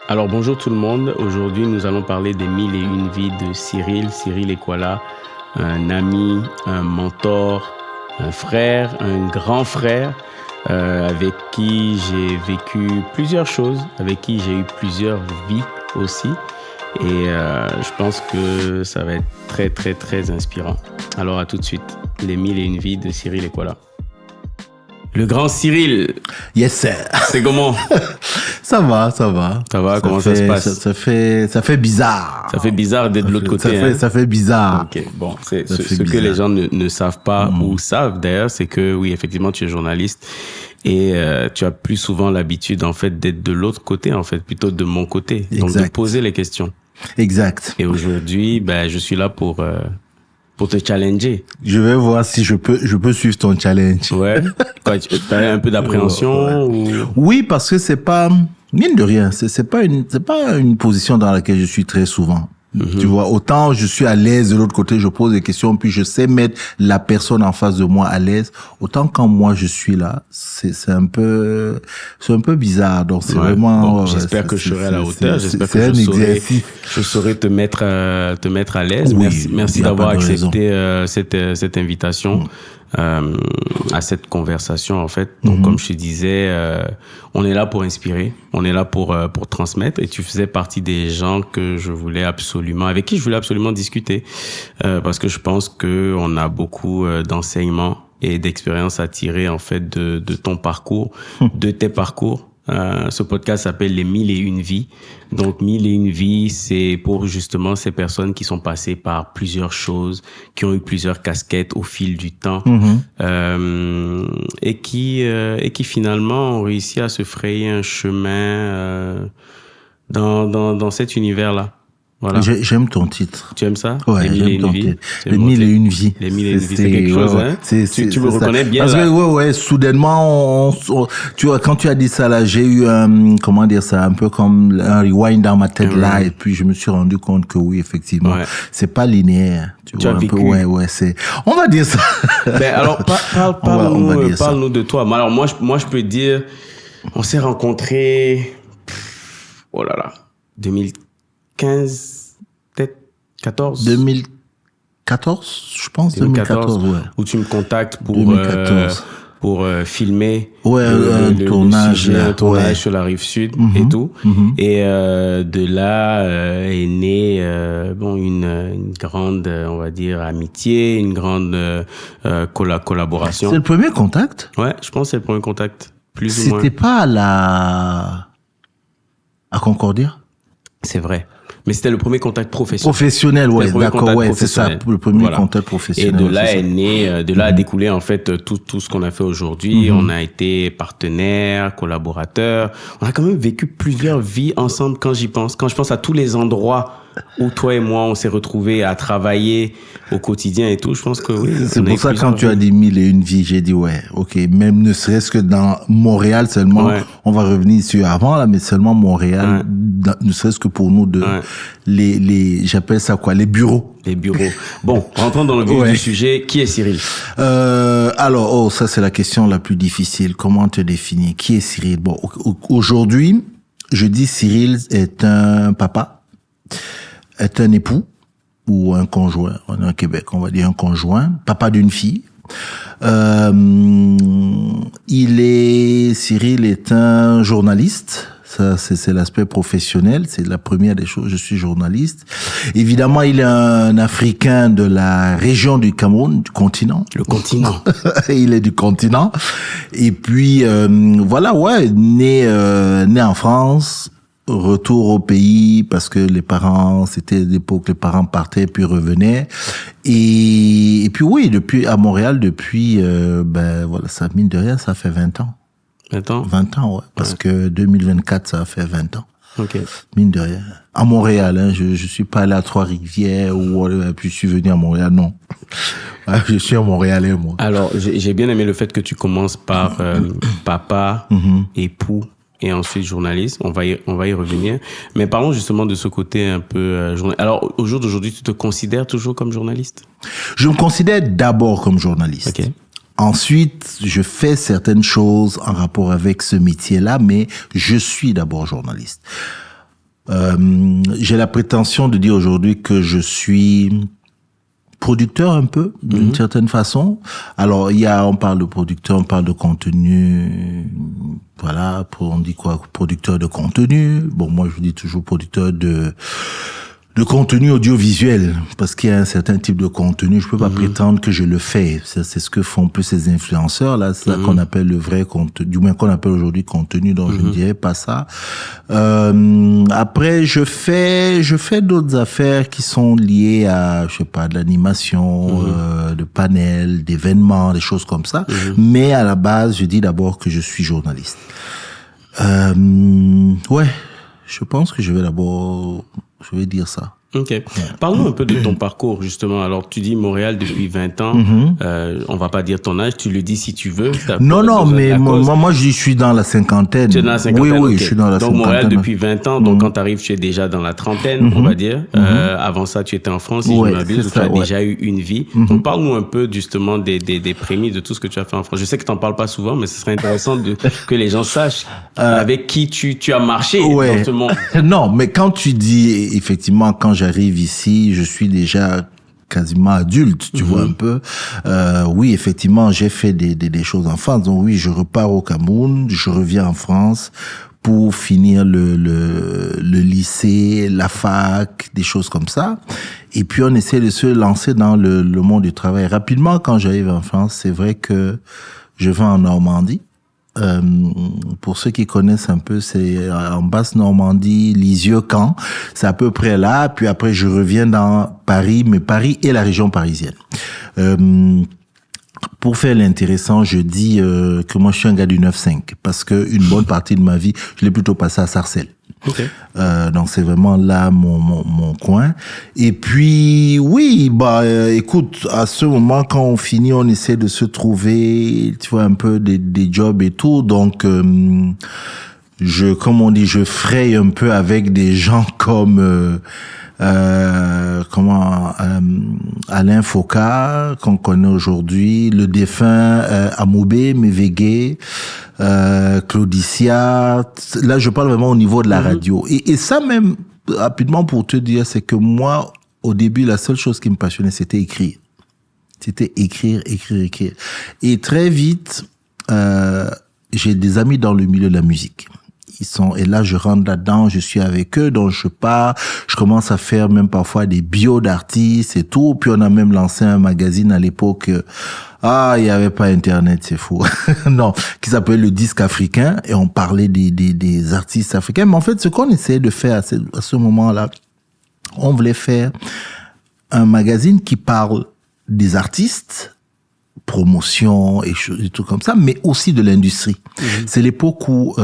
Alors bonjour tout le monde, aujourd'hui nous allons parler des 1001 vies de Cyril. Cyril Ekwala, un ami, un mentor, un frère, un grand frère avec qui j'ai vécu plusieurs choses, avec qui j'ai eu plusieurs vies aussi. Et je pense que ça va être très très très inspirant. Alors à tout de suite, les 1001 vies de Cyril Ekwala. Le grand Cyril. Yes, sir. C'est comment? Ça va. Ça va, comment ça se passe? Ça fait bizarre. Ça fait bizarre d'être de l'autre côté. Ça fait bizarre. Ok, bon, ce que les gens ne savent pas ou savent d'ailleurs, c'est que oui, effectivement, tu es journaliste et tu as plus souvent l'habitude en fait d'être de l'autre côté en fait, plutôt de mon côté, donc de poser les questions. Exact. Et aujourd'hui, je suis là pour te challenger. Je vais voir si je peux suivre ton challenge. Ouais. Tu as un peu d'appréhension ou... Oui, parce que c'est pas, mine de rien, c'est pas une position dans laquelle je suis très souvent. Tu vois, autant je suis à l'aise de l'autre côté, je pose des questions, puis je sais mettre la personne en face de moi à l'aise. Autant quand moi je suis là, c'est un peu bizarre. Donc c'est vraiment. Bon, j'espère que je serai à la hauteur. J'espère que je saurai te mettre à l'aise. Oui, merci d'avoir accepté cette invitation. À cette conversation en fait. Donc comme je te disais, on est là pour inspirer, on est là pour transmettre, et tu faisais partie des gens avec qui je voulais absolument discuter parce que je pense que on a beaucoup d'enseignements et d'expériences à tirer en fait de ton parcours, de tes parcours. Ce podcast s'appelle les 1001 vies. Donc 1001 vies, c'est pour justement ces personnes qui sont passées par plusieurs choses, qui ont eu plusieurs casquettes au fil du temps, et qui finalement ont réussi à se frayer un chemin dans cet univers-là. Voilà. J'aime ton titre. Tu aimes ça? Ouais, j'aime ton titre. Les 1001 vies. Les 1001 vies, c'est quelque chose, hein? Tu me reconnais bien, parce là. Parce que, soudainement, tu vois, quand tu as dit ça, là, j'ai eu un peu comme un rewind dans ma tête, là, et puis je me suis rendu compte que oui, effectivement, c'est pas linéaire. Tu vois, un peu, on va dire ça. Alors, parle-nous de toi. Alors, moi, je peux dire, on s'est rencontrés, 2015, peut-être 14. 2014, je pense. 2014, où tu me contactes pour filmer un tournage sur la rive sud et tout. Et de là est née une grande, on va dire, amitié, une grande collaboration. C'est le premier contact? Ouais, je pense que c'est le premier contact, plus ou moins. C'était pas à Concordia? C'est vrai. Mais c'était le premier contact professionnel. Professionnel, d'accord, c'est ça, le premier contact professionnel. Et de là est né, de là a découlé en fait tout ce qu'on a fait aujourd'hui. On a été partenaires, collaborateurs. On a quand même vécu plusieurs vies ensemble quand j'y pense. Quand je pense à tous les endroits où toi et moi on s'est retrouvés à travailler au quotidien et tout, je pense que oui. C'est pour ça quand tu as dit 1001 vies, j'ai dit ok, même ne serait-ce que dans Montréal seulement, on va revenir sur avant là, mais seulement Montréal, ne serait-ce que pour nous deux, j'appelle ça quoi, les bureaux. Les bureaux. Bon, rentrons dans le vif du sujet. Qui est Cyril? Alors, ça c'est la question la plus difficile. Comment te définir? Qui est Cyril? Bon, aujourd'hui, je dis Cyril est un papa, est un époux ou un conjoint. On est au Québec, on va dire un conjoint, papa d'une fille. Cyril est un journaliste. Ça, c'est l'aspect professionnel. C'est la première des choses. Je suis journaliste. Évidemment, il est un Africain de la région du Cameroun, du continent. Le continent. Il est du continent. Et puis, né en France. Retour au pays parce que les parents, c'était l'époque les parents partaient puis revenaient, et puis oui, depuis à Montréal depuis ça mine de rien, ça fait 20 ans. 20 ans, parce que 2024 ça a fait 20 ans. OK. Mine de rien. À Montréal, je suis pas allé à Trois-Rivières ou puis je suis venu à Montréal, non. Je suis un Montréalais, moi. Alors, j'ai bien aimé le fait que tu commences par papa, époux, et ensuite journaliste. On va y revenir. Mais parlons justement de ce côté un peu journaliste. Alors, au jour d'aujourd'hui, tu te considères toujours comme journaliste? Je me considère d'abord comme journaliste. OK. Ensuite, je fais certaines choses en rapport avec ce métier-là, mais je suis d'abord journaliste. J'ai la prétention de dire aujourd'hui que je suis producteur un peu, d'une certaine façon. Alors, on parle de producteur, on parle de contenu, voilà, on dit quoi, producteur de contenu. Bon, moi, je dis toujours producteur de contenu audiovisuel, parce qu'il y a un certain type de contenu, je peux pas prétendre que je le fais. C'est ce que font un peu ces influenceurs, là, c'est ça qu'on appelle le vrai contenu, du moins qu'on appelle aujourd'hui contenu, donc je ne dirais pas ça. Après, je fais d'autres affaires qui sont liées à, je sais pas, de l'animation, de panels, d'événements, des choses comme ça. Mais à la base, je dis d'abord que je suis journaliste. Ouais, je pense que je vais dire ça. Ok. Parlons un peu de ton parcours, justement. Alors, tu dis Montréal depuis 20 ans. On va pas dire ton âge, tu le dis si tu veux. Non, mais moi, je suis dans la cinquantaine. Tu es dans la cinquantaine? Oui, okay. je suis dans la cinquantaine. Donc, Montréal depuis 20 ans. Donc, quand tu arrives, tu es déjà dans la trentaine, on va dire. Avant ça, tu étais en France, si je m'abuse, tu as déjà eu une vie. Donc, parle-nous un peu, justement, des prémices de tout ce que tu as fait en France. Je sais que tu n'en parles pas souvent, mais ce serait intéressant que les gens sachent avec qui tu as marché dans ce monde. Non, mais quand tu dis, effectivement, quand j'arrive ici, je suis déjà quasiment adulte, tu vois un peu. Oui, effectivement, j'ai fait des choses en France. Donc oui, je repars au Cameroun, je reviens en France pour finir le lycée, la fac, des choses comme ça. Et puis on essaie de se lancer dans le monde du travail. Rapidement, quand j'arrive en France, c'est vrai que je vais en Normandie. Pour ceux qui connaissent un peu, c'est en Basse-Normandie, Lisieux-Caen, c'est à peu près là. Puis après, je reviens dans Paris, mais Paris et la région parisienne. Pour faire l'intéressant, je dis que moi, je suis un gars du 9-5, parce que une bonne partie de ma vie, je l'ai plutôt passé à Sarcelles. Okay. Donc c'est vraiment là mon coin. Et puis oui, écoute, à ce moment quand on finit, on essaie de se trouver, tu vois, un peu des jobs et tout. Donc comme on dit, je fraye un peu avec des gens comme Alain Foucault, qu'on connaît aujourd'hui, le défunt Amoubé Mévégué, Claudicia. Là, je parle vraiment au niveau de la radio. Et ça même, rapidement pour te dire, c'est que moi, au début, la seule chose qui me passionnait, c'était écrire. C'était écrire. Et très vite, j'ai des amis dans le milieu de la musique. Et là, je rentre là-dedans, je suis avec eux, donc je pars, je commence à faire même parfois des bios d'artistes et tout. Puis on a même lancé un magazine à l'époque. Il y avait pas Internet, c'est fou. Non, qui s'appelait Le Disque Africain, et on parlait des artistes africains. Mais en fait, ce qu'on essayait de faire à ce moment-là, on voulait faire un magazine qui parle des artistes, promotion et tout comme ça, mais aussi de l'industrie. C'est l'époque où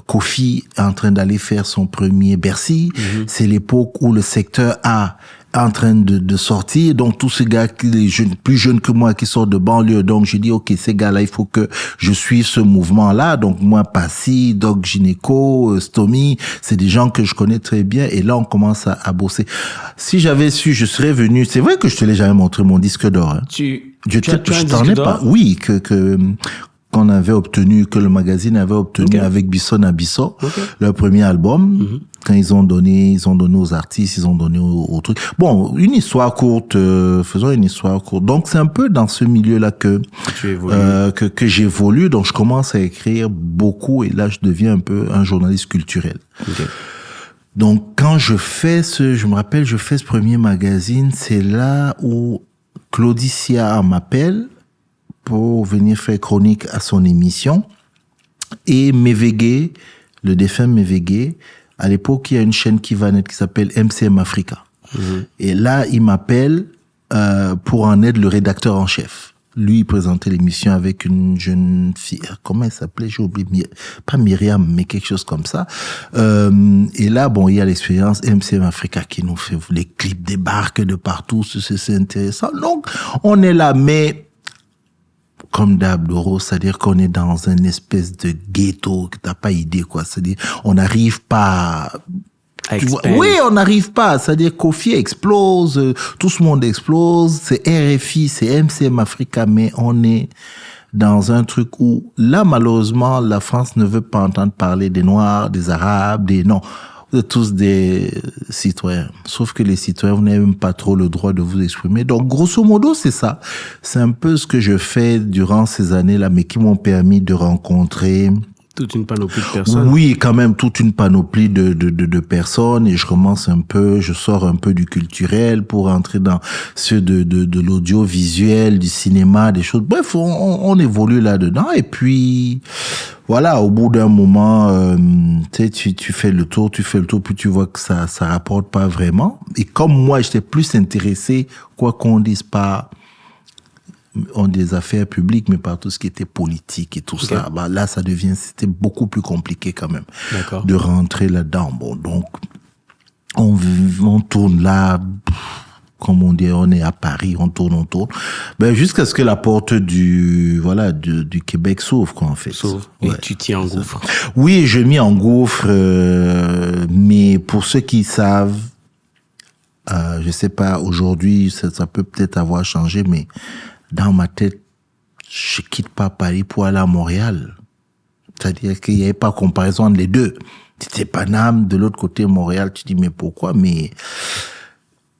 Kofi est en train d'aller faire son premier Bercy. C'est l'époque où le secteur A est en train de sortir. Donc tous ces gars, les jeunes, plus jeunes que moi, qui sortent de banlieue. Donc j'ai dit, ok, ces gars-là, il faut que je suive ce mouvement-là. Donc moi, Passy, Doc Gynéco, Stomy, c'est des gens que je connais très bien. Et là, on commence à bosser. Si j'avais su, je serais venu. C'est vrai que je te l'ai jamais montré mon disque d'or. Hein. Je t'en ai pas. Oui, qu'on avait obtenu, que le magazine avait obtenu avec Bisson à Bissot, leur premier album. Quand ils ont donné aux artistes, ils ont donné aux trucs. Bon, une histoire courte, faisons une histoire courte. Donc c'est un peu dans ce milieu-là que j'évolue. Donc je commence à écrire beaucoup et là je deviens un peu un journaliste culturel. Donc quand je fais ce premier magazine, c'est là où Claudicia m'appelle pour venir faire chronique à son émission. Et Mévégué, le défunt Mévégué, à l'époque, il y a une chaîne qui va naître qui s'appelle MCM Africa. Et là, il m'appelle pour en être le rédacteur en chef. Lui, il présentait l'émission avec une jeune fille. Comment elle s'appelait? J'ai oublié. Pas Myriam, mais quelque chose comme ça. Et là, bon, il y a l'expérience MCM Africa qui nous fait les clips débarquent de partout. C'est intéressant. Donc, on est là, mais comme d'hab, Doro, c'est-à-dire qu'on est dans une espèce de ghetto, que t'as pas idée, quoi. C'est-à-dire, on n'arrive pas oui, on n'arrive pas. C'est-à-dire, Kofi explose, tout ce monde explose, c'est RFI, c'est MCM Africa, mais on est dans un truc où, là, malheureusement, la France ne veut pas entendre parler des Noirs, des Arabes, non. Vous êtes tous des citoyens. Sauf que les citoyens, vous n'avez même pas trop le droit de vous exprimer. Donc, grosso modo, c'est ça. C'est un peu ce que je fais durant ces années-là, mais qui m'ont permis de rencontrer... Toute une panoplie de personnes. Oui, quand même, toute une panoplie de personnes. Et je sors un peu du culturel pour entrer dans ceux de l'audiovisuel, du cinéma, des choses. Bref, on évolue là-dedans. Et puis, voilà, au bout d'un moment, tu fais le tour, puis tu vois que ça rapporte pas vraiment. Et comme moi, j'étais plus intéressé, quoi qu'on dise, pas des affaires publiques, mais par tout ce qui était politique et tout ça. Bah, là, c'était beaucoup plus compliqué quand même de rentrer là-dedans. Bon, donc, on tourne là, comme on dit, on est à Paris, on tourne. Ben, jusqu'à ce que la porte du Québec s'ouvre, quoi, en fait. Et tu t'y engouffres. Oui, je m'y engouffre, mais pour ceux qui savent, je sais pas, aujourd'hui, ça peut peut-être avoir changé, mais dans ma tête, je quitte pas Paris pour aller à Montréal. C'est-à-dire qu'il n'y avait pas comparaison entre les deux. C'était Paname, de l'autre côté Montréal. Tu dis, mais pourquoi? Mais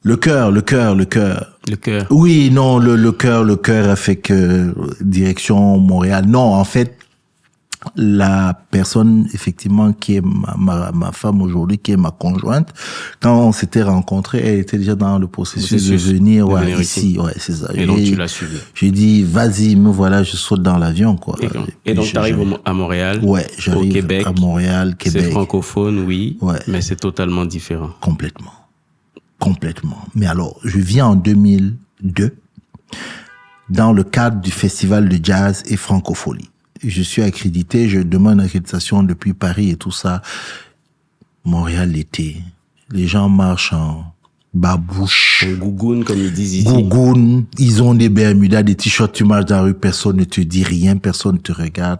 le cœur. Oui, non, le cœur a fait que direction Montréal. Non, en fait, la personne, effectivement, qui est ma femme aujourd'hui, qui est ma conjointe, quand on s'était rencontrés, elle était déjà dans le processus de venir ici. Ouais, c'est ça. Et donc, tu l'as suivi. J'ai dit, vas-y, me voilà, je saute dans l'avion, quoi. Et donc, tu arrives à Montréal. Ouais, j'arrive au Québec, à Montréal, Québec. C'est francophone, oui, mais c'est totalement différent. Complètement. Mais alors, je viens en 2002 dans le cadre du festival de jazz et francophonie. Je suis accrédité, je demande accréditation depuis Paris et tout ça. Montréal, l'été. Les gens marchent en babouche. En gougoune, comme ils disent ici. Gougoune. Ils ont des bermudas, des t-shirts, tu marches dans la rue, personne ne te dit rien, personne ne te regarde.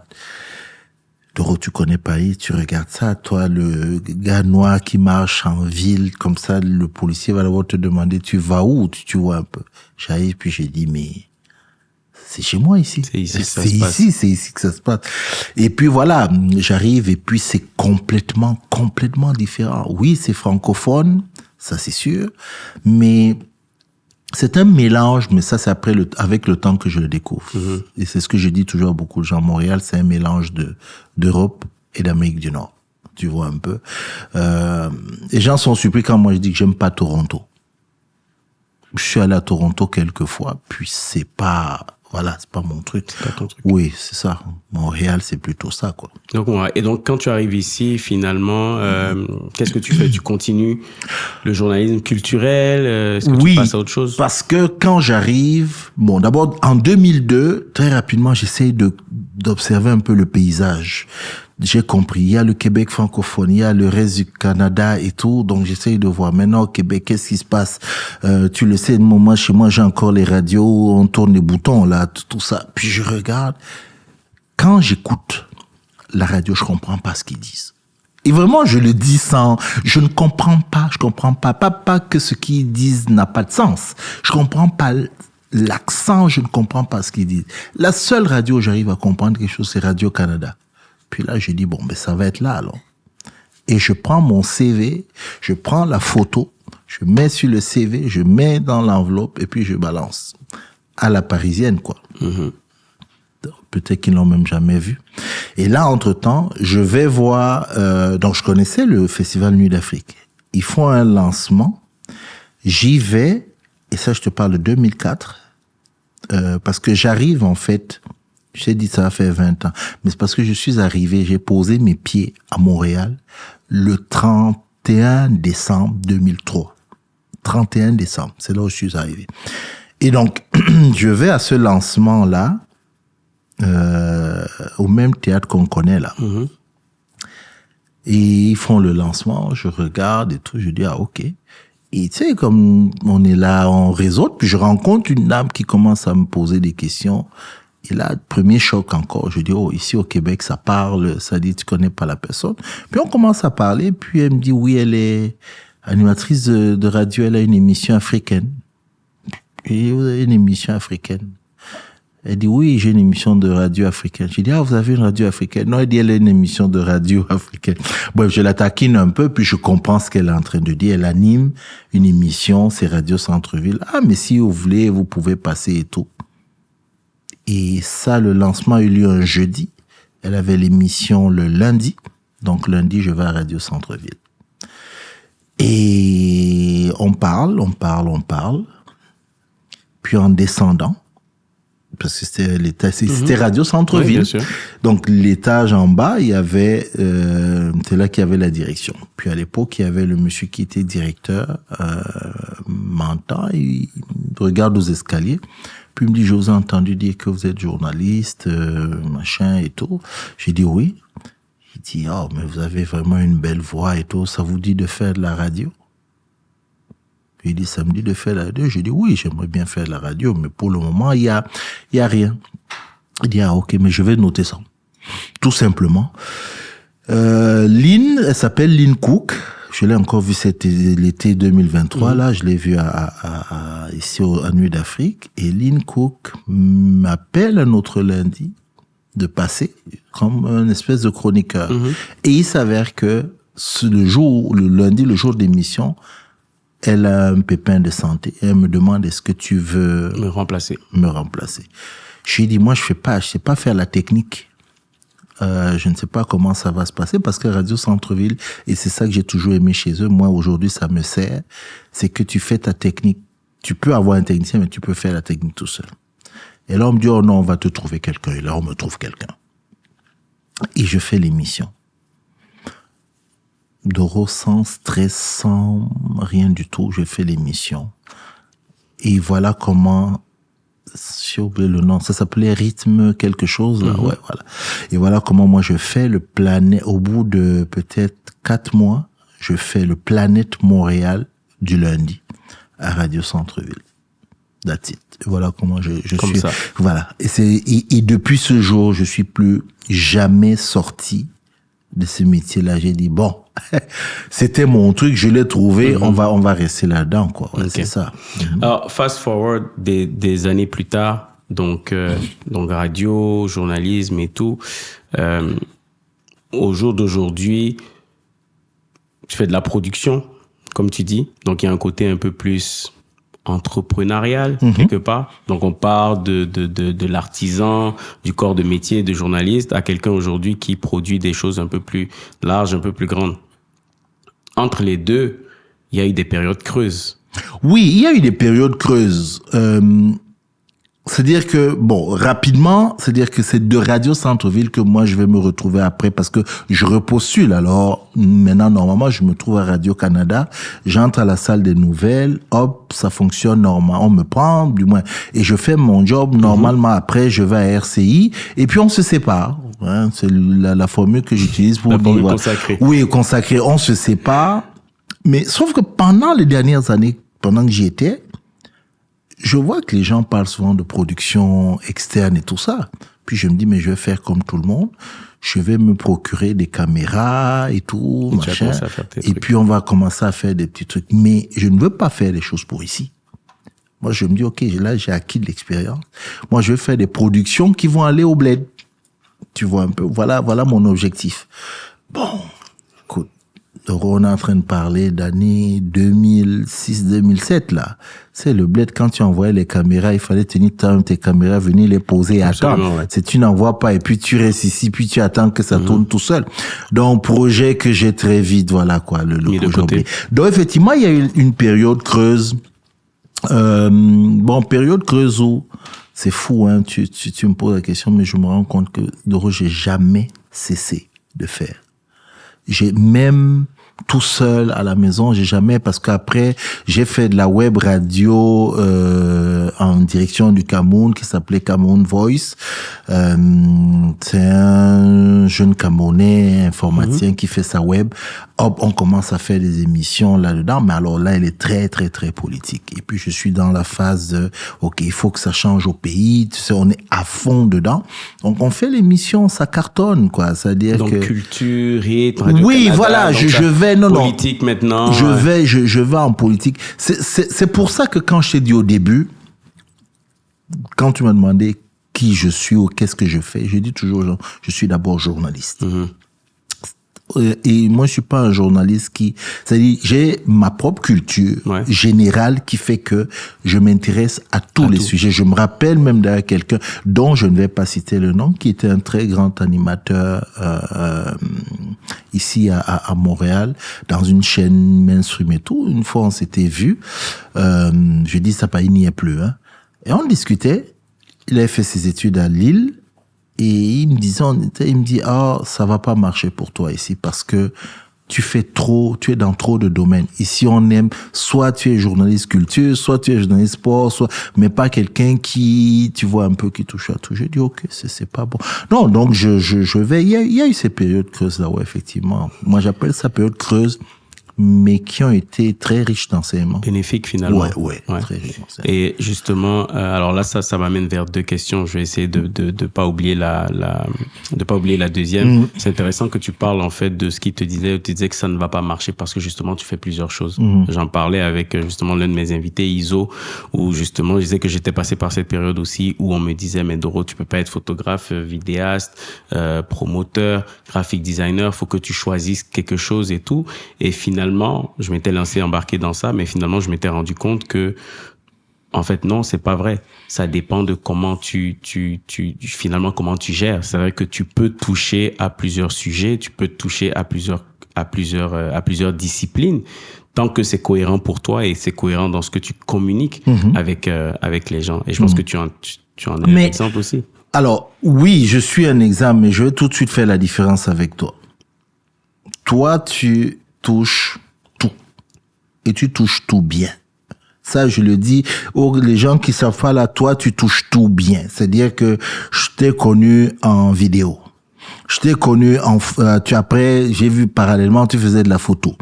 Doro, tu connais Paris, tu regardes ça. Toi, le gars noir qui marche en ville, comme ça, le policier va d'abord te demander, tu vas où? Tu vois un peu. J'arrive, puis j'ai dit, mais c'est chez moi ici. C'est ici que ça se passe. Et puis voilà, j'arrive et puis c'est complètement différent. Oui, c'est francophone, ça c'est sûr, mais c'est un mélange, mais ça c'est avec le temps que je le découvre. Mm-hmm. Et c'est ce que je dis toujours à beaucoup de gens. Montréal, c'est un mélange d'Europe et d'Amérique du Nord. Tu vois un peu. Les gens sont surpris quand moi je dis que j'aime pas Toronto. Je suis allé à Toronto quelques fois, puis c'est pas mon truc. C'est pas ton truc. Oui, c'est ça. Montréal, c'est plutôt ça, quoi. Donc, et donc, quand tu arrives ici, finalement, qu'est-ce que tu fais? Tu continues le journalisme culturel? Est-ce que tu passes à autre chose? Parce que quand j'arrive, d'abord, en 2002, très rapidement, j'essaye d'observer un peu le paysage. J'ai compris, il y a le Québec francophone, il y a le reste du Canada et tout, donc j'essaye de voir maintenant au Québec, qu'est-ce qui se passe. Tu le sais, moi, chez moi, j'ai encore les radios, on tourne les boutons, là, tout ça. Puis je regarde. Quand j'écoute la radio, je comprends pas ce qu'ils disent. Et vraiment, je le dis je ne comprends pas, pas que ce qu'ils disent n'a pas de sens. Je comprends pas l'accent, je ne comprends pas ce qu'ils disent. La seule radio où j'arrive à comprendre quelque chose, c'est Radio-Canada. Puis là, je dis, ça va être là, alors. Et je prends mon CV, je prends la photo, je mets sur le CV, je mets dans l'enveloppe, et puis je balance. À la parisienne, quoi. Mm-hmm. Peut-être qu'ils l'ont même jamais vu. Et là, entre-temps, je vais voir... donc, je connaissais le Festival Nuit d'Afrique. Ils font un lancement. J'y vais, et ça, je te parle de 2004, parce que j'arrive, en fait... J'ai dit ça fait 20 ans. Mais c'est parce que je suis arrivé, j'ai posé mes pieds à Montréal le 31 décembre 2003. 31 décembre, c'est là où je suis arrivé. Et donc, je vais à ce lancement-là, au même théâtre qu'on connaît là. Mm-hmm. Et ils font le lancement, je regarde et tout, je dis, ok. Et tu sais, comme on est là, on réseaute, puis je rencontre une dame qui commence à me poser des questions. Et là, premier choc encore, je dis, ici au Québec, ça parle, ça dit, tu connais pas la personne. Puis on commence à parler, puis elle me dit, oui, elle est animatrice de radio, elle a une émission africaine. Et vous avez une émission africaine. Elle dit, oui, j'ai une émission de radio africaine. J'ai dit, ah, vous avez une radio africaine? Non, elle dit, elle a une émission de radio africaine. Bref, je la taquine un peu, puis je comprends ce qu'elle est en train de dire. Elle anime une émission, c'est Radio Centre-Ville. Ah, mais si vous voulez, vous pouvez passer et tout. Et ça, le lancement a eu lieu un jeudi. Elle avait l'émission le lundi. Donc, lundi, je vais à Radio Centre-Ville. Et on parle. Puis en descendant, parce que c'était Radio Centre-Ville. Oui, donc l'étage en bas, il y avait, c'est là qu'il y avait la direction. Puis à l'époque, il y avait le monsieur qui était directeur, m'entend, il regarde aux escaliers. Puis il me dit, je vous ai entendu dire que vous êtes journaliste, machin et tout. J'ai dit oui. Il dit, oh, mais vous avez vraiment une belle voix et tout, ça vous dit de faire de la radio? Il dit, ça me dit de faire la radio. J'ai dit, oui, j'aimerais bien faire de la radio, mais pour le moment, il y a rien. Il dit, ah, ok, mais je vais noter ça. Tout simplement. Lynn, elle s'appelle Lynn Cook. Je l'ai encore vue l'été 2023, là, je l'ai vue ici à Nuit d'Afrique. Et Lynn Cook m'appelle un autre lundi de passer comme un espèce de chroniqueur. Et il s'avère que le lundi, le jour d'émission, elle a un pépin de santé. Elle me demande, est-ce que tu veux me remplacer? Je lui ai dit, moi, je sais pas faire la technique. Je ne sais pas comment ça va se passer parce que Radio Centre-Ville, et c'est ça que j'ai toujours aimé chez eux, moi, aujourd'hui, ça me sert, c'est que tu fais ta technique. Tu peux avoir un technicien, mais tu peux faire la technique tout seul. Et là, on me dit, oh non, on va te trouver quelqu'un. Et là, on me trouve quelqu'un. Et je fais l'émission. Doro, sans stress, sans rien du tout, je fais l'émission. Et voilà comment, j'ai oublié le nom, ça s'appelait Rythme quelque chose, là, ouais, voilà. Et voilà comment moi je fais le Planète, au bout de peut-être 4 mois, je fais le Planète Montréal du lundi à Radio Centre-Ville. That's it. Et voilà comment je comme suis. Ça. Voilà. Et depuis ce jour, je suis plus jamais sorti de ce métier-là. J'ai dit, bon, c'était mon truc, je l'ai trouvé, on va rester là-dedans, quoi. Ouais, c'est ça. Alors, fast forward des années plus tard, donc radio, journalisme et tout, au jour d'aujourd'hui, tu fais de la production, comme tu dis, donc il y a un côté un peu plus entrepreneurial, quelque part. Donc, on part de l'artisan, du corps de métier, de journaliste, à quelqu'un aujourd'hui qui produit des choses un peu plus larges, un peu plus grandes. Entre les deux, il y a eu des périodes creuses. Oui, il y a eu des périodes creuses. C'est-à-dire que, bon, rapidement, c'est-à-dire que c'est de Radio Centre-Ville que moi, je vais me retrouver après parce que je repostule. Alors, maintenant, normalement, je me trouve à Radio-Canada. J'entre à la salle des nouvelles. Hop, ça fonctionne normalement. On me prend, du moins. Et je fais mon job. Normalement, après, je vais à RCI. Et puis, on se sépare. Hein, c'est la formule que j'utilise pour dire. Consacrée. Oui, consacrée. On se sépare. Mais, sauf que pendant les dernières années, pendant que j'y étais, je vois que les gens parlent souvent de production externe et tout ça. Puis je me dis, mais je vais faire comme tout le monde. Je vais me procurer des caméras et tout, machin. Et puis on va commencer à faire des petits trucs. Mais je ne veux pas faire des choses pour ici. Moi, je me dis, ok, là, j'ai acquis de l'expérience. Moi, je vais faire des productions qui vont aller au bled. Tu vois un peu. Voilà mon objectif. Bon, écoute. On est en train de parler d'année 2006-2007, là. C'est le bled, quand tu envoyais les caméras, il fallait tenir tes caméras, venir les poser et attendre. Ouais. C'est tu n'envoies pas et puis tu restes ici, puis tu attends que ça tourne tout seul. Donc, projet que j'ai très vite, voilà quoi, le projet. Donc, effectivement, il y a eu une période creuse. Période creuse où, c'est fou, hein, tu me poses la question, mais je me rends compte que, Doro, j'ai jamais cessé de faire. J'ai même tout seul à la maison, j'ai jamais, parce qu'après, j'ai fait de la web radio en direction du Cameroun qui s'appelait Cameroun Voice. C'est un jeune Camerounais informaticien qui fait sa web. Hop, on commence à faire des émissions là-dedans, mais alors là, elle est très, très, très politique. Et puis, je suis dans la phase de, ok, il faut que ça change au pays, tu sais, on est à fond dedans. Donc, on fait l'émission, ça cartonne, quoi. C'est-à-dire donc, que... culture, rythme, Radio oui, Canada, voilà, je vais, politique maintenant. Je vais en politique. C'est pour ça que quand je t'ai dit au début, quand tu m'as demandé qui je suis ou qu'est-ce que je fais, je dis toujours aux gens, je suis d'abord journaliste. Et moi, je suis pas un journaliste c'est-à-dire, j'ai ma propre culture générale qui fait que je m'intéresse à tous les sujets. Je me rappelle même d'ailleurs quelqu'un dont je ne vais pas citer le nom, qui était un très grand animateur ici à Montréal, dans une chaîne mainstream et tout. Une fois, on s'était vu. Je dis ça, il n'y est plus. Hein. Et on discutait. Il avait fait ses études à Lille. Et il me dit, ça va pas marcher pour toi ici parce que tu es dans trop de domaines. Ici, on aime, soit tu es journaliste culture, soit tu es journaliste sport, mais pas quelqu'un qui, tu vois, un peu qui touche à tout. J'ai dit, ok, c'est pas bon. Non, donc je vais, il y a eu ces périodes creuses là, ouais, effectivement. Moi, j'appelle ça période creuse, mais qui ont été très riches d'enseignements. Bénéfiques, finalement. Ouais. Très riches d'enseignements. Et justement, alors là, ça m'amène vers deux questions. Je vais essayer de pas oublier de pas oublier la deuxième. C'est intéressant que tu parles, en fait, de ce qu'il te disait. Tu disais que ça ne va pas marcher parce que, justement, tu fais plusieurs choses. J'en parlais avec, justement, l'un de mes invités, Iso, où, justement, je disais que j'étais passé par cette période aussi où on me disait, mais Doro, tu peux pas être photographe, vidéaste, promoteur, graphic designer. Faut que tu choisisses quelque chose et tout. Et finalement, je m'étais embarqué dans ça, mais finalement, je m'étais rendu compte que, en fait, non, c'est pas vrai. Ça dépend de comment finalement, comment tu gères. C'est vrai que tu peux toucher à plusieurs sujets, tu peux toucher à plusieurs disciplines, tant que c'est cohérent pour toi et c'est cohérent dans ce que tu communiques avec les gens. Et je pense que tu en es un exemple aussi. Alors, oui, je suis un exemple, mais je vais tout de suite faire la différence avec toi. Toi, tu touches tout. Et tu touches tout bien. Ça, je le dis aux les gens qui savent pas là, toi, tu touches tout bien. C'est-à-dire que je t'ai connu en vidéo. Je t'ai connu après, j'ai vu parallèlement, tu faisais de la photo.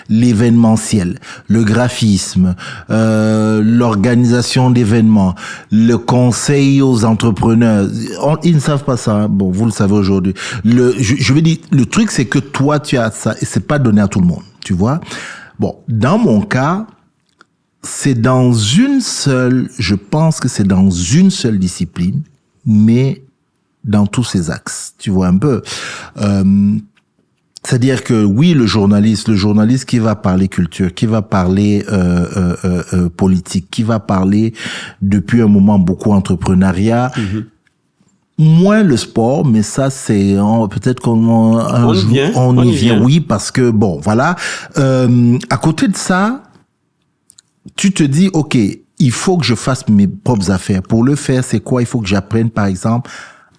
L'événementiel, le graphisme, l'organisation d'événements, le conseil aux entrepreneurs. Ils ne savent pas ça. Hein. Bon, vous le savez aujourd'hui. Je veux dire, le truc, c'est que toi, tu as ça et c'est pas donné à tout le monde. Tu vois? Bon, dans mon cas, je pense que c'est dans une seule discipline, mais dans tous ces axes, tu vois un peu. C'est-à-dire que oui, le journaliste qui va parler culture, qui va parler politique, qui va parler depuis un moment beaucoup entrepreneuriat, moins le sport, mais ça c'est peut-être qu'on y vient, oui, parce que bon, voilà. À côté de ça, tu te dis, ok, il faut que je fasse mes propres affaires. Pour le faire, c'est quoi? Il faut que j'apprenne, par exemple,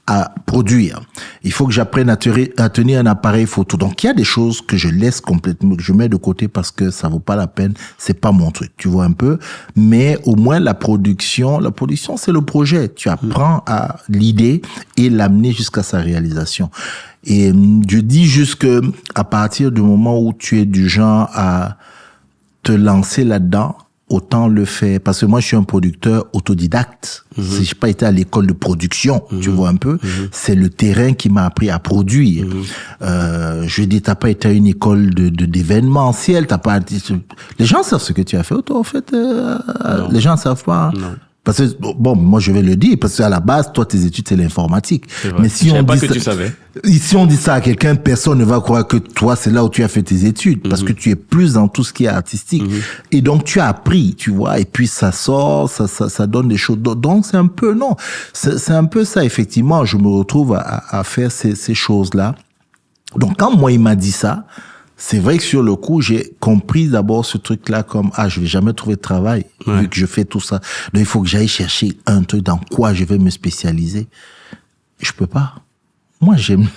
à produire. Il faut que j'apprenne à tenir un appareil photo. Donc, il y a des choses que je laisse complètement, que je mets de côté parce que ça vaut pas la peine. C'est pas mon truc. Tu vois un peu. Mais au moins, la production, c'est le projet. Tu apprends à l'idée et l'amener jusqu'à sa réalisation. Et je dis juste que à partir du moment où tu es du genre à te lancer là-dedans, autant le faire, parce que moi je suis un producteur autodidacte. Si j'ai pas été à l'école de production, tu vois un peu, c'est le terrain qui m'a appris à produire. Je dis, t'as pas été à une école d'événementiel, t'as pas, les gens savent ce que tu as fait, toi, en fait, les gens savent pas. Non. Parce que, bon, moi je vais le dire, parce qu'à la base, toi, tes études, c'est l'informatique. Mais si on dit ça, tu savais. Si on dit ça à quelqu'un, personne ne va croire que toi, c'est là où tu as fait tes études, parce que tu es plus dans tout ce qui est artistique. Et donc, tu as appris, tu vois, et puis ça sort, ça donne des choses. Donc, c'est un peu, non, c'est un peu ça, effectivement, je me retrouve à faire ces choses-là. Donc, quand moi, il m'a dit ça, c'est vrai que sur le coup, j'ai compris d'abord ce truc-là comme, je vais jamais trouver de travail, vu que je fais tout ça. Donc, il faut que j'aille chercher un truc dans quoi je vais me spécialiser. Je peux pas. Moi, j'aime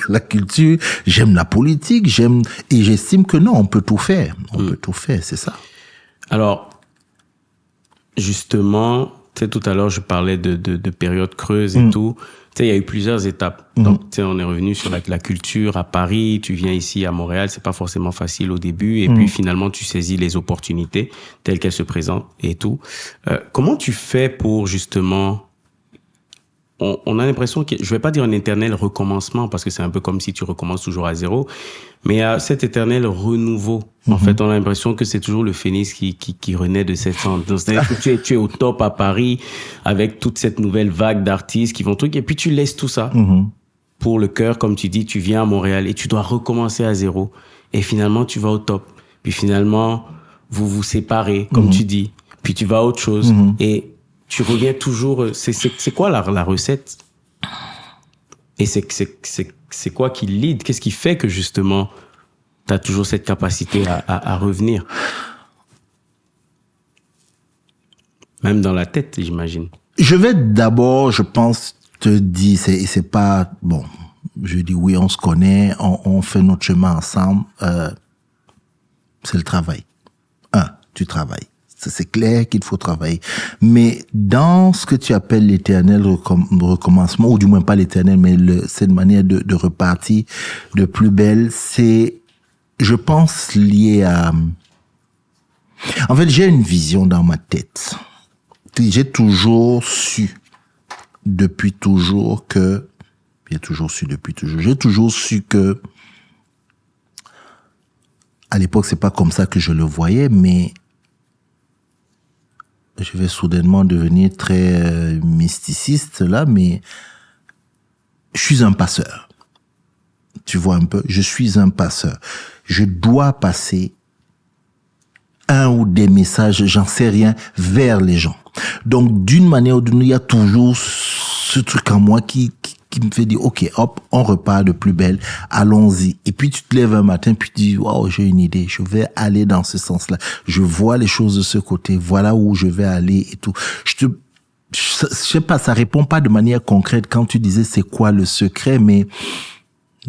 la culture, j'aime la politique, et j'estime que non, on peut tout faire. On peut tout faire, c'est ça. Alors, justement, tu sais, tout à l'heure, je parlais de périodes creuses et tout. Tu sais, il y a eu plusieurs étapes. Donc, tu sais, on est revenu sur la culture à Paris. Tu viens ici à Montréal. C'est pas forcément facile au début. Et puis, finalement, tu saisis les opportunités telles qu'elles se présentent et tout. Comment tu fais pour, justement, on a l'impression que, je vais pas dire un éternel recommencement parce que c'est un peu comme si tu recommences toujours à zéro, mais cet éternel renouveau. En fait, on a l'impression que c'est toujours le phénix qui renaît de cette cendre. Donc, c'est-à-dire que tu es au top à Paris avec toute cette nouvelle vague d'artistes qui vont truc, et puis tu laisses tout ça pour le cœur, comme tu dis, tu viens à Montréal et tu dois recommencer à zéro. Et finalement, tu vas au top. Puis finalement, vous vous séparez, comme tu dis. Puis tu vas à autre chose. Et tu reviens toujours. C'est quoi la recette? Et c'est quoi qui lead? Qu'est-ce qui fait que justement, tu as toujours cette capacité à revenir? Même dans la tête, j'imagine. Je vais d'abord, je pense, te dire, c'est pas, bon, je dis oui, on se connaît, on fait notre chemin ensemble, c'est le travail. Tu travailles. C'est clair qu'il faut travailler. Mais dans ce que tu appelles l'éternel recommencement, ou du moins pas l'éternel, mais cette manière de repartir de plus belle, c'est, je pense, lié à... En fait, j'ai une vision dans ma tête. J'ai toujours su, depuis toujours, que... J'ai toujours su depuis toujours. J'ai toujours su que... À l'époque, c'est pas comme ça que je le voyais, mais... Je vais soudainement devenir très mysticiste là, mais je suis un passeur. Tu vois un peu, je suis un passeur. Je dois passer un ou des messages, j'en sais rien, vers les gens. Donc, d'une manière ou d'une autre, il y a toujours ce truc en moi qui me fait dire, ok, hop, on repart de plus belle, allons-y. Et puis tu te lèves un matin, puis tu dis, waouh, j'ai une idée, je vais aller dans ce sens-là. Je vois les choses de ce côté, voilà où je vais aller et tout. Je sais pas, ça répond pas de manière concrète quand tu disais c'est quoi le secret, mais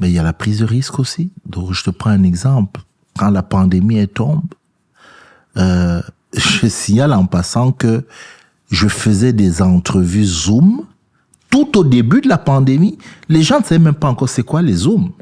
il y a la prise de risque aussi. Donc, je te prends un exemple. Quand la pandémie est tombée, je signale en passant que je faisais des entrevues Zoom tout au début de la pandémie. Les gens ne savaient même pas encore c'est quoi les Zooms.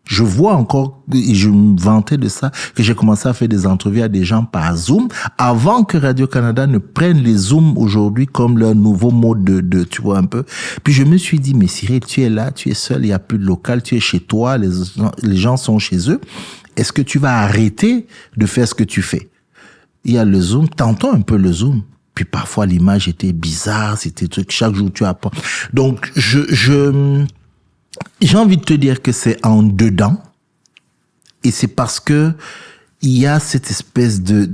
Je vois encore, et je me vantais de ça, que j'ai commencé à faire des entrevues à des gens par Zoom avant que Radio-Canada ne prenne les Zooms aujourd'hui comme leur nouveau mode de tu vois un peu. Puis je me suis dit, mais Cyril, tu es là, tu es seul, il n'y a plus de local, tu es chez toi, les gens sont chez eux. Est-ce que tu vas arrêter de faire ce que tu fais? Il y a le Zoom, t'entends un peu le Zoom. Puis parfois l'image était bizarre, c'était truc, chaque jour tu apprends. Donc j'ai envie de te dire que c'est en dedans, et c'est parce que il y a cette espèce de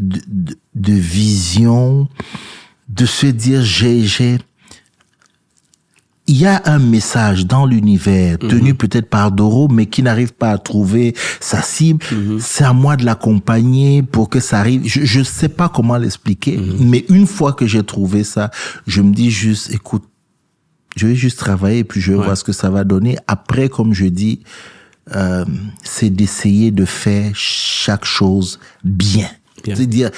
vision, de se dire il y a un message dans l'univers tenu peut-être par Doro, mais qui n'arrive pas à trouver sa cible. C'est à moi de l'accompagner pour que ça arrive. Je sais pas comment l'expliquer, mais une fois que j'ai trouvé ça, je me dis juste, écoute, je vais juste travailler et puis je vais voir ce que ça va donner. Après, comme je dis, c'est d'essayer de faire chaque chose bien. C'est-à-dire,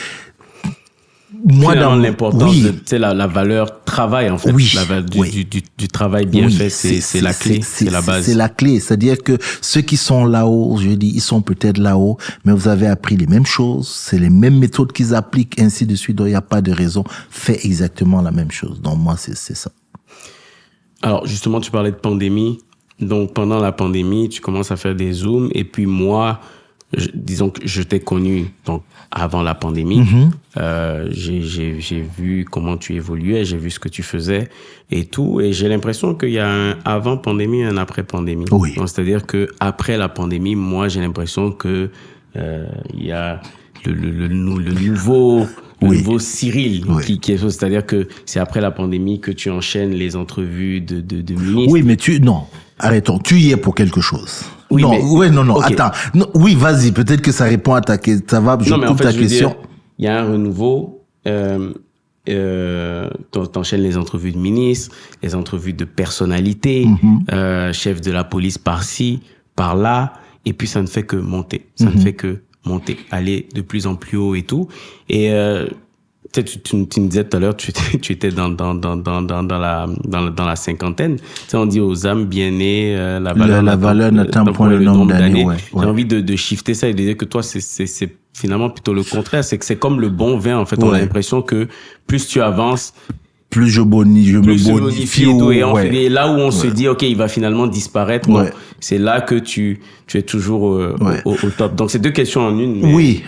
moi, dans l'importance de la valeur travail, en fait. La valeur du travail bien fait, c'est la clé, c'est la base. C'est la clé. C'est-à-dire que ceux qui sont là-haut, je dis, ils sont peut-être là-haut, mais vous avez appris les mêmes choses, c'est les mêmes méthodes qu'ils appliquent, ainsi de suite. Donc, il n'y a pas de raison. Fais exactement la même chose. Donc, moi, c'est ça. Alors, justement, tu parlais de pandémie. Donc, pendant la pandémie, tu commences à faire des Zooms. Et puis, moi, disons que je t'ai connu donc avant la pandémie. J'ai vu comment tu évoluais, j'ai vu ce que tu faisais et tout. Et j'ai l'impression qu'il y a un avant pandémie et un après pandémie. Oui. Donc, c'est-à-dire que après la pandémie, moi, j'ai l'impression que il y a le nouveau Cyril qui est, c'est-à-dire que c'est après la pandémie que tu enchaînes les entrevues de ministres. Oui, mais arrêtons, tu y es pour quelque chose. Oui, non, okay. Attends. Non, oui, vas-y, peut-être que ça répond à ta question. Ça va, je coupe ta question. Il y a un renouveau, t'enchaînes les entrevues de ministres, les entrevues de personnalités, chef de la police par-ci, par-là, et puis ça ne fait que monter. Ça ne fait que monter, aller de plus en plus haut et tout. Et tu me disais tout à l'heure, tu étais dans la cinquantaine. Tu sais, on dit aux âmes bien nées, la valeur n'atteint point le nombre d'années. J'ai envie de shifter ça et de dire que toi, c'est finalement plutôt le contraire. C'est que c'est comme le bon vin, en fait. On a l'impression que plus tu avances, plus je me bonifie et tout. Et là où on se dit, OK, il va finalement disparaître, non, c'est là que tu es toujours au top. Donc, c'est deux questions en une. Mais... Oui.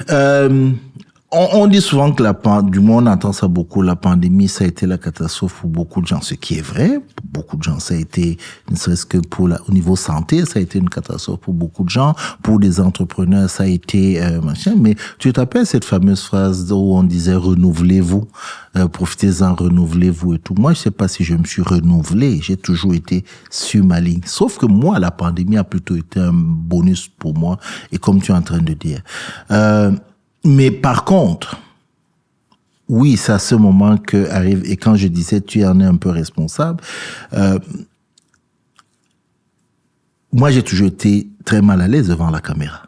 On dit souvent que du moins on entend ça beaucoup, la pandémie, ça a été la catastrophe pour beaucoup de gens, ce qui est vrai. Pour beaucoup de gens, ça a été, ne serait-ce que au niveau santé, ça a été une catastrophe pour beaucoup de gens. Pour des entrepreneurs, ça a été machin. Mais tu te rappelles cette fameuse phrase où on disait renouvelez-vous, profitez-en, renouvelez-vous et tout. Moi, je sais pas si je me suis renouvelé. J'ai toujours été sur ma ligne. Sauf que moi, la pandémie a plutôt été un bonus pour moi. Et comme tu es en train de dire. Mais par contre, oui, c'est à ce moment que arrive, et quand je disais tu en es un peu responsable, moi j'ai toujours été très mal à l'aise devant la caméra.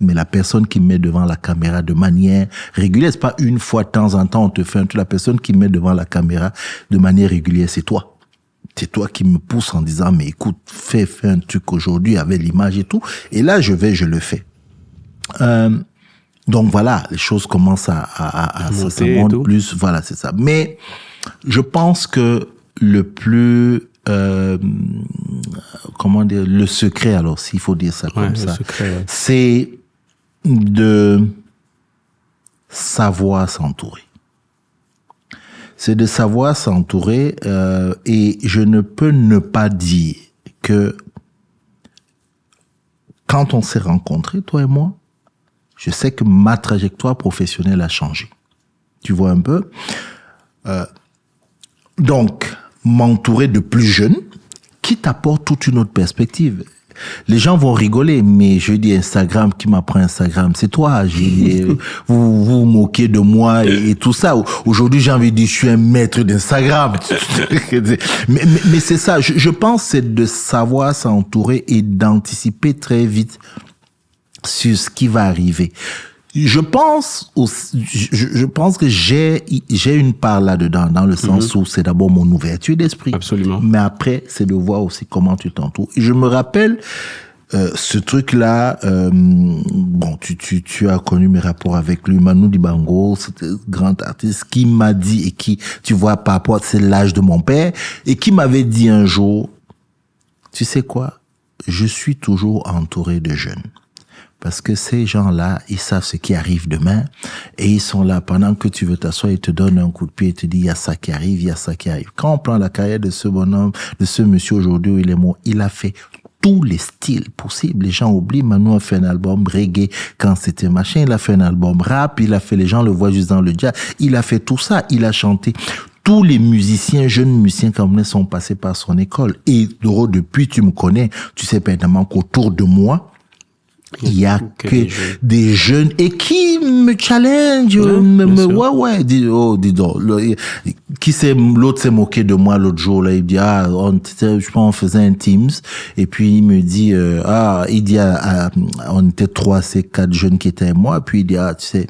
Mais la personne qui me met devant la caméra de manière régulière, c'est pas une fois de temps en temps on te fait un truc, la personne qui me met devant la caméra de manière régulière, c'est toi. C'est toi qui me pousse en disant mais écoute, fais un truc aujourd'hui avec l'image et tout. Et là je le fais. Donc voilà, les choses commencent à ça monte plus, voilà, c'est ça. Mais je pense que le plus comment dire, le secret, alors s'il faut dire ça comme ça, c'est de savoir s'entourer. C'est de savoir s'entourer et je ne peux ne pas dire que quand on s'est rencontrés, toi et moi, je sais que ma trajectoire professionnelle a changé. Tu vois un peu? Donc, m'entourer de plus jeunes qui t'apportent toute une autre perspective. Les gens vont rigoler, mais je dis Instagram, qui m'apprend Instagram? C'est toi. Vous vous moquez de moi et tout ça. Aujourd'hui, j'ai envie de dire, je suis un maître d'Instagram. mais c'est ça. Je pense que c'est de savoir s'entourer et d'anticiper très vite sur ce qui va arriver. Je pense que j'ai une part là-dedans, dans le sens où c'est d'abord mon ouverture d'esprit. Absolument. Mais après, c'est de voir aussi comment tu t'entoures. Et je me rappelle, ce truc-là, bon, tu as connu mes rapports avec lui, Manu Dibango, c'était un grand artiste qui m'a dit, et qui, tu vois, par rapport à c'est l'âge de mon père, et qui m'avait dit un jour, tu sais quoi, je suis toujours entouré de jeunes. Parce que ces gens-là, ils savent ce qui arrive demain et ils sont là pendant que tu veux t'asseoir, ils te donnent un coup de pied et te disent il y a ça qui arrive, il y a ça qui arrive. Quand on prend la carrière de ce bonhomme, de ce monsieur aujourd'hui où il est mort, il a fait tous les styles possibles. Les gens oublient, Manu a fait un album reggae quand c'était machin, il a fait un album rap, il a fait, les gens le voient juste dans le jazz, il a fait tout ça, il a chanté. Tous les musiciens, jeunes musiciens comme sont passés par son école. Et Doro, depuis tu me connais, tu sais pertinemment qu'autour de moi, il y a que des jeunes et qui me challenge, dis donc, l'autre s'est moqué de moi l'autre jour, là, il dit, je pense on faisait un Teams, et puis il me dit, on était 3, c'est 4 jeunes qui étaient avec moi, puis il dit, tu sais,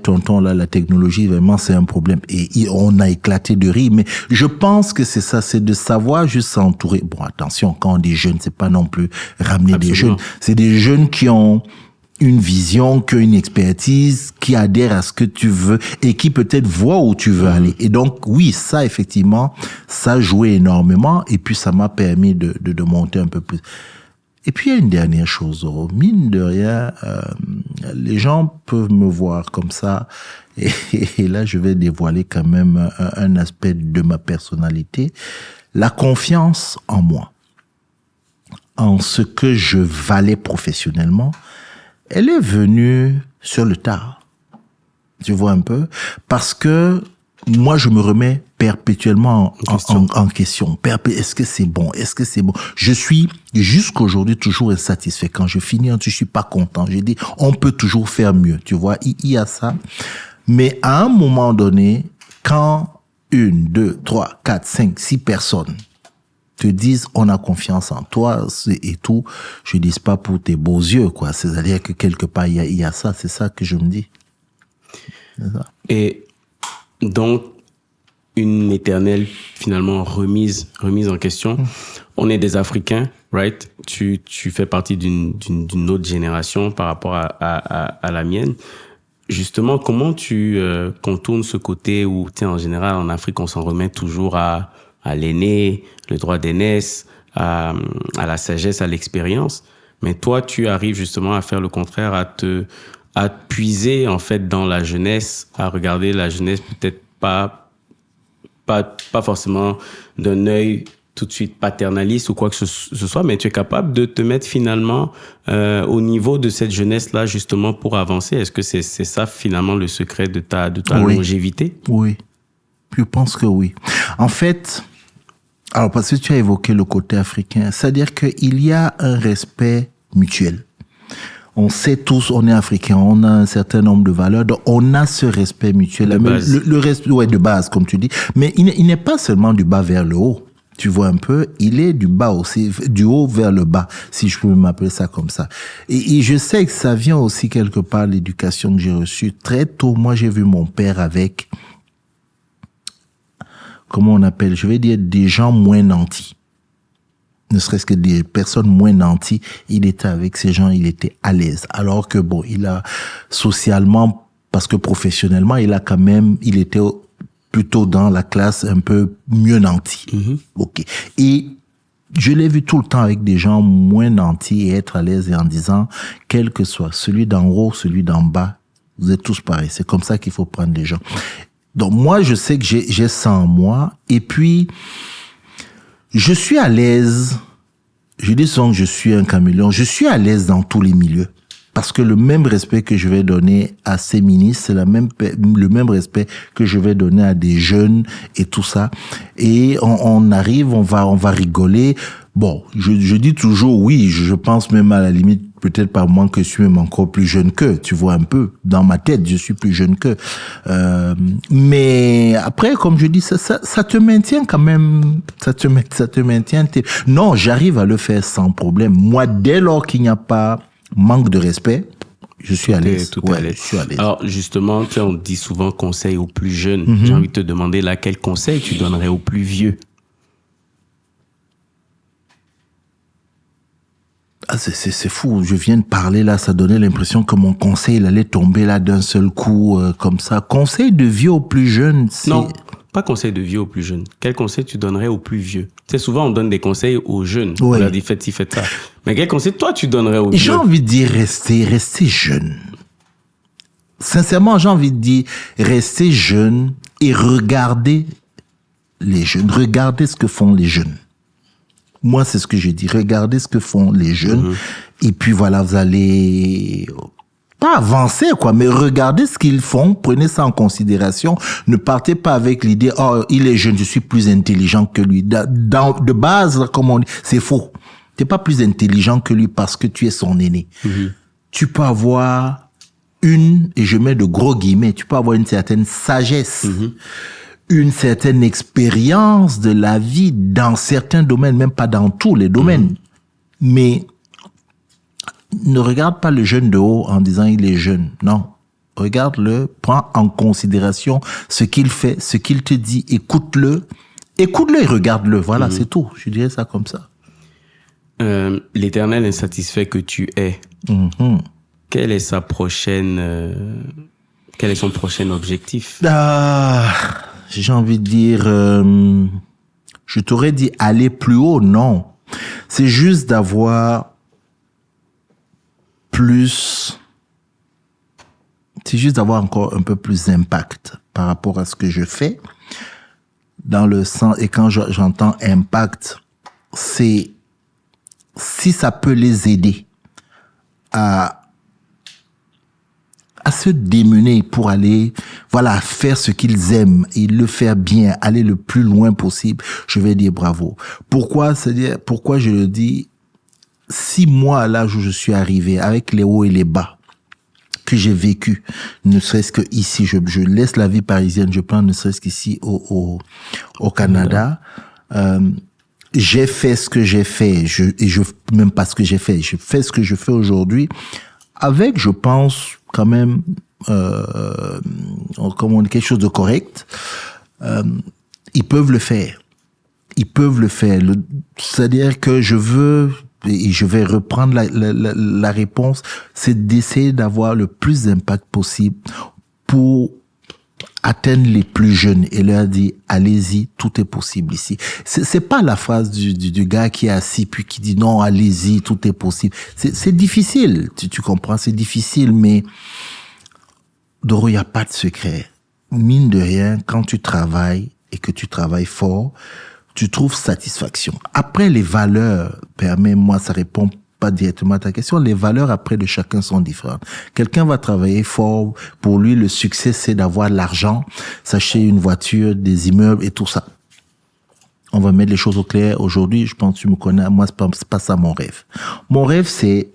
tonton, là, la technologie, vraiment, c'est un problème. Et on a éclaté de rire. Mais je pense que c'est ça, c'est de savoir juste s'entourer. Bon, attention, quand on dit jeunes, c'est pas non plus ramener des jeunes. C'est des jeunes qui ont une vision, qui ont une expertise, qui adhèrent à ce que tu veux et qui peut-être voient où tu veux aller. Et donc, oui, ça, effectivement, ça jouait énormément. Et puis, ça m'a permis de monter un peu plus. Et puis, il y a une dernière chose, mine de rien, les gens peuvent me voir comme ça, et là, je vais dévoiler quand même un aspect de ma personnalité, la confiance en moi, en ce que je valais professionnellement, elle est venue sur le tard, tu vois un peu, parce que moi, je me remets perpétuellement en question. Est-ce que c'est bon? Est-ce que c'est bon? Je suis jusqu'aujourd'hui toujours insatisfait. Quand je finis un truc, je suis pas content. Je dis, on peut toujours faire mieux. Tu vois, il y a ça. Mais à un moment donné, quand 1, 2, 3, 4, 5, 6 personnes te disent, on a confiance en toi et tout, je dis pas pour tes beaux yeux, quoi. C'est-à-dire que quelque part, il y a ça. C'est ça que je me dis. C'est ça. Et donc, une éternelle, finalement, remise en question. On est des Africains, right? Tu fais partie d'une autre génération par rapport à la mienne. justement, comment tu contournes ce côté où, en général, en Afrique, on s'en remet toujours à l'aîné, le droit d'aînesse, à la sagesse, à l'expérience. Mais toi, tu arrives justement à faire le contraire, à puiser, en fait, dans la jeunesse, à regarder la jeunesse peut-être pas forcément d'un œil tout de suite paternaliste ou quoi que ce soit, mais tu es capable de te mettre finalement au niveau de cette jeunesse-là justement pour avancer. Est-ce que c'est ça finalement le secret de ta longévité? Oui, je pense que oui. En fait, alors parce que tu as évoqué le côté africain, c'est-à-dire qu'il y a un respect mutuel. On sait tous, on est africain, on a un certain nombre de valeurs, donc on a ce respect mutuel. Le respect, ouais, de base, comme tu dis. Mais il n'est pas seulement du bas vers le haut. Tu vois un peu, il est du bas aussi, du haut vers le bas, si je peux m'appeler ça comme ça. Et je sais que ça vient aussi quelque part de l'éducation que j'ai reçue. Très tôt, moi, j'ai vu mon père avec, comment on appelle, je vais dire des gens moins nantis. Ne serait-ce que des personnes moins nanties, il était avec ces gens, il était à l'aise. Alors que bon, il a socialement, parce que professionnellement, il était plutôt dans la classe un peu mieux nantie. Mm-hmm. Ok. Et je l'ai vu tout le temps avec des gens moins nantis et être à l'aise et en disant, quel que soit celui d'en haut, celui d'en bas, vous êtes tous pareils. C'est comme ça qu'il faut prendre les gens. Donc moi, je sais que j'ai ça en moi. Et puis, je suis à l'aise. Je dis souvent que je suis un caméléon. Je suis à l'aise dans tous les milieux. Parce que le même respect que je vais donner à ces ministres, c'est le même respect que je vais donner à des jeunes et tout ça. Et on arrive, on va rigoler. Bon, je dis toujours oui, je pense même à la limite, peut-être par moi que je suis même encore plus jeune qu'eux, tu vois un peu. Dans ma tête, je suis plus jeune qu'eux. Mais après, comme je dis, ça te maintient quand même, ça te maintient. Non, j'arrive à le faire sans problème. Moi, dès lors qu'il n'y a pas manque de respect, je suis à l'aise. Je suis à l'aise. Alors, justement, on dit souvent conseil aux plus jeunes. Mm-hmm. J'ai envie de te demander là, quel conseil tu donnerais aux plus vieux? Ah, c'est fou. Je viens de parler là, ça donnait l'impression que mon conseil, il allait tomber là d'un seul coup, comme ça. Conseil de vieux aux plus jeunes, c'est... Non, pas conseil de vieux aux plus jeunes. Quel conseil tu donnerais aux plus vieux? Tu sais, souvent, on donne des conseils aux jeunes. Ouais. On leur dit, faites ça. Mais quel conseil, toi, tu donnerais aux vieux? J'ai envie de dire, restez jeune. Sincèrement, j'ai envie de dire, restez jeune et regardez les jeunes. Regardez ce que font les jeunes. Moi, c'est ce que je dis. Regardez ce que font les jeunes. Mm-hmm. Et puis voilà, vous allez... pas avancer, quoi, mais regardez ce qu'ils font, prenez ça en considération. Ne partez pas avec l'idée, oh, il est jeune, je suis plus intelligent que lui. De base, comme on dit, c'est faux. T'es pas plus intelligent que lui parce que tu es son aîné. Mm-hmm. Tu peux avoir et je mets de gros guillemets, tu peux avoir une certaine sagesse, mm-hmm. une certaine expérience de la vie dans certains domaines, même pas dans tous les domaines. Mm-hmm. Mais ne regarde pas le jeune de haut en disant il est jeune. Non. Regarde-le, prends en considération ce qu'il fait, ce qu'il te dit, écoute-le et regarde-le. Voilà, c'est tout. Je dirais ça comme ça. L'éternel insatisfait que tu es, quel est son prochain objectif? J'ai envie de dire, je t'aurais dit aller plus haut, non. C'est juste d'avoir encore un peu plus d'impact par rapport à ce que je fais. Dans le sens, et quand j'entends impact, c'est si ça peut les aider à se démener pour aller, faire ce qu'ils aiment et le faire bien, aller le plus loin possible, je vais dire bravo. Pourquoi je le dis? Si moi, à l'âge où je suis arrivé, avec les hauts et les bas que j'ai vécu, ne serait-ce que ici, je laisse la vie parisienne, je prends ne serait-ce qu'ici au Canada, j'ai fait ce que j'ai fait, même pas ce que j'ai fait, je fais ce que je fais aujourd'hui, avec, je pense, quand même, quelque chose de correct. Ils peuvent le faire. C'est-à-dire que je veux et je vais reprendre la réponse, c'est d'essayer d'avoir le plus d'impact possible pour atteindre les plus jeunes et leur dire allez-y, tout est possible ici. C'est pas la phrase du gars qui est assis puis qui dit non, allez-y, tout est possible. C'est difficile, tu comprends, c'est difficile, mais Doro, il n'y a pas de secret. Mine de rien, quand tu travailles et que tu travailles fort, tu trouves satisfaction. Après, les valeurs, permets-moi, ça répond pas directement à ta question, les valeurs après de chacun sont différentes. Quelqu'un va travailler fort, pour lui le succès c'est d'avoir de l'argent, s'acheter une voiture, des immeubles et tout ça. On va mettre les choses au clair. Aujourd'hui, je pense que tu me connais, moi c'est pas ça mon rêve. Mon rêve c'est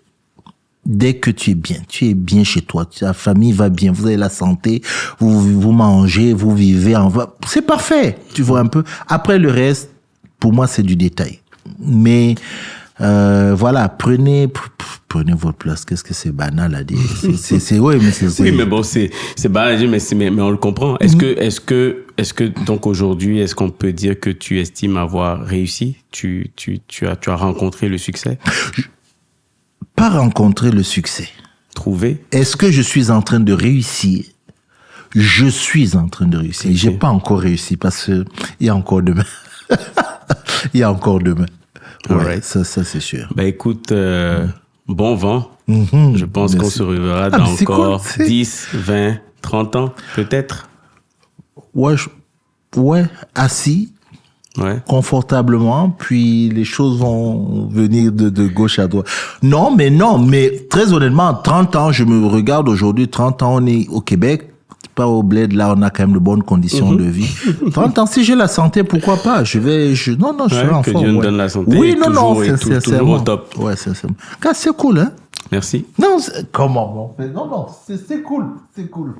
dès que tu es bien chez toi, ta famille va bien, vous avez la santé, vous mangez, vous vivez, c'est parfait, tu vois un peu. Après le reste, pour moi c'est du détail. Mais voilà, prenez votre place. Qu'est-ce que c'est banal à dire? Ouais, mais c'est. Oui, mais bon, c'est banal à dire, mais on le comprend. Est-ce que donc aujourd'hui, est-ce qu'on peut dire que tu estimes avoir réussi? Tu as rencontré le succès? Pas rencontrer le succès. Trouver. Est-ce que je suis en train de réussir? Je suis en train de réussir. Okay. J'ai pas encore réussi parce que il y a encore demain. Il y a encore demain. Ouais, right. Ça c'est sûr. Ben écoute, bon vent. Je pense qu'on se reverra dans encore 10, 20, 30 ans, peut-être. Ouais, assis. Ouais. Confortablement, puis les choses vont venir de gauche à droite. Non, mais très honnêtement, 30 ans, je me regarde aujourd'hui, 30 ans, on est au Québec, pas au bled, là, on a quand même de bonnes conditions de vie. 30 ans, si j'ai la santé, pourquoi pas? Je serai en forme. Que Dieu nous donne la santé. Oui, c'est toujours au top. Ouais, c'est cool, hein? Merci. Non, comment? Non, c'est cool, c'est cool.